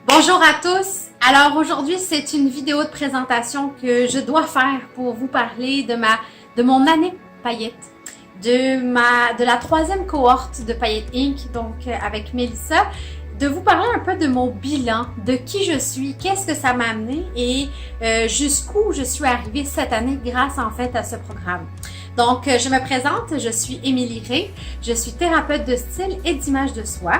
Bonjour à tous! Alors aujourd'hui, c'est une vidéo de présentation que je dois faire pour vous parler de mon année paillettes, de la troisième cohorte de Paillettes Inc., donc avec Mélissa, de vous parler un peu de mon bilan, de qui je suis, qu'est-ce que ça m'a amené et jusqu'où je suis arrivée cette année grâce en fait à ce programme. Donc, je me présente, je suis Émilie Ré, je suis thérapeute de style et d'image de soi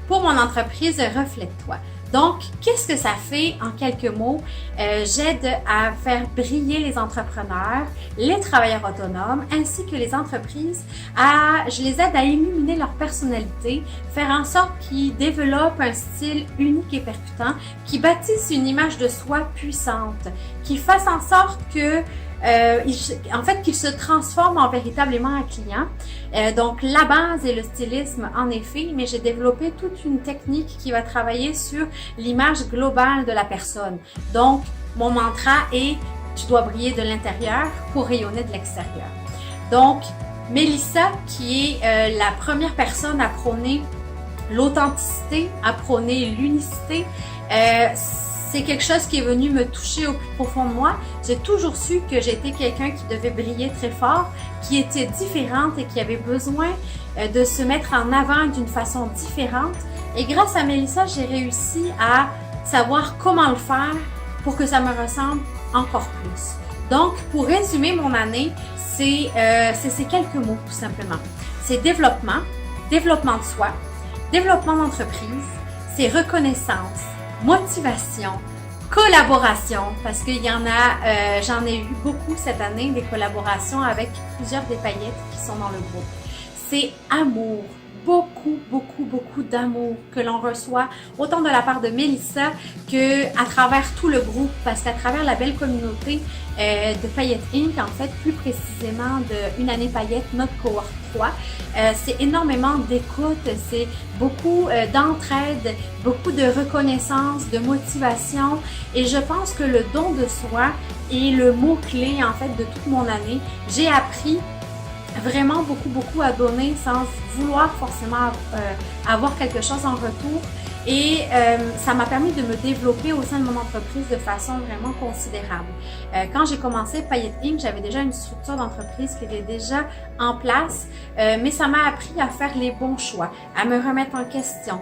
pour mon entreprise Reflète-toi. Donc, qu'est-ce que ça fait en quelques mots? J'aide à faire briller les entrepreneurs, les travailleurs autonomes, ainsi que les entreprises. Je les aide à illuminer leur personnalité, faire en sorte qu'ils développent un style unique et percutant, qui bâtissent une image de soi puissante, qui fassent en sorte que qu'ils se transforment en véritablement un client. Donc, la base est le stylisme, en effet, mais j'ai développé toute une technique qui va travailler sur l'image globale de la personne. Donc, mon mantra est « Tu dois briller de l'intérieur pour rayonner de l'extérieur ». Donc, Mélissa, qui est la première personne à prôner l'authenticité, à prôner l'unicité, c'est quelque chose qui est venu me toucher au plus profond de moi. J'ai toujours su que j'étais quelqu'un qui devait briller très fort, qui était différente et qui avait besoin de se mettre en avant d'une façon différente. Et grâce à Mélissa, j'ai réussi à savoir comment le faire pour que ça me ressemble encore plus. Donc, pour résumer mon année, c'est ces quelques mots tout simplement. C'est développement de soi, développement d'entreprise, c'est reconnaissance, motivation, collaboration, parce qu'il y en a, j'en ai eu beaucoup cette année, des collaborations avec plusieurs des paillettes qui sont dans le groupe. C'est amour, beaucoup d'amour que l'on reçoit, autant de la part de Mélissa que à travers tout le groupe, parce qu'à travers la belle communauté de Paillettes Inc., en fait, plus précisément de Une année paillette, notre cohorte 3, c'est énormément d'écoute, c'est beaucoup d'entraide, beaucoup de reconnaissance, de motivation, et je pense que le don de soi est le mot-clé, en fait, de toute mon année. J'ai appris vraiment beaucoup à donner sans vouloir forcément avoir quelque chose en retour et ça m'a permis de me développer au sein de mon entreprise de façon vraiment considérable. Quand j'ai commencé Paillettes Inc., j'avais déjà une structure d'entreprise qui était déjà en place, mais ça m'a appris à faire les bons choix, à me remettre en question,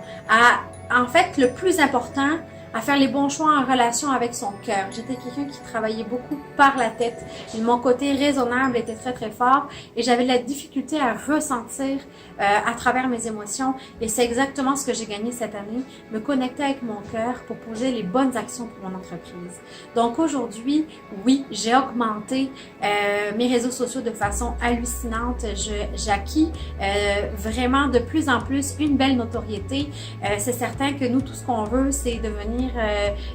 en fait, le plus important, à faire les bons choix en relation avec son cœur. J'étais quelqu'un qui travaillait beaucoup par la tête. Et mon côté raisonnable était très fort et j'avais de la difficulté à ressentir à travers mes émotions. Et c'est exactement ce que j'ai gagné cette année, me connecter avec mon cœur pour poser les bonnes actions pour mon entreprise. Donc aujourd'hui, oui, j'ai augmenté mes réseaux sociaux de façon hallucinante. J'ai acquis vraiment de plus en plus une belle notoriété. C'est certain que nous, tout ce qu'on veut, c'est devenir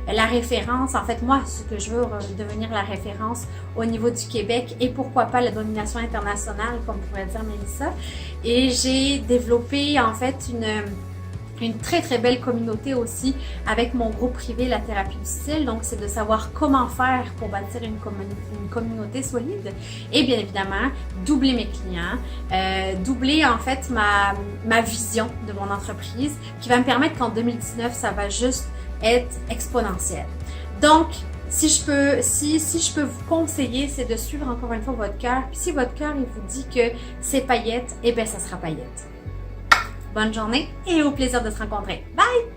la référence. En fait, moi, ce que je veux, devenir la référence au niveau du Québec et pourquoi pas la domination internationale, comme pourrait dire Mélissa. Et j'ai développé, en fait, une très belle communauté aussi avec mon groupe privé, la thérapie du style. Donc, c'est de savoir comment faire pour bâtir une communauté solide et bien évidemment, doubler mes clients, doubler en fait ma vision de mon entreprise qui va me permettre qu'en 2019, ça va juste être exponentiel. Donc, si je peux vous conseiller, c'est de suivre encore une fois votre cœur. Puis si votre cœur il vous dit que c'est paillettes, eh bien ça sera paillettes. Bonne journée et au plaisir de se rencontrer. Bye!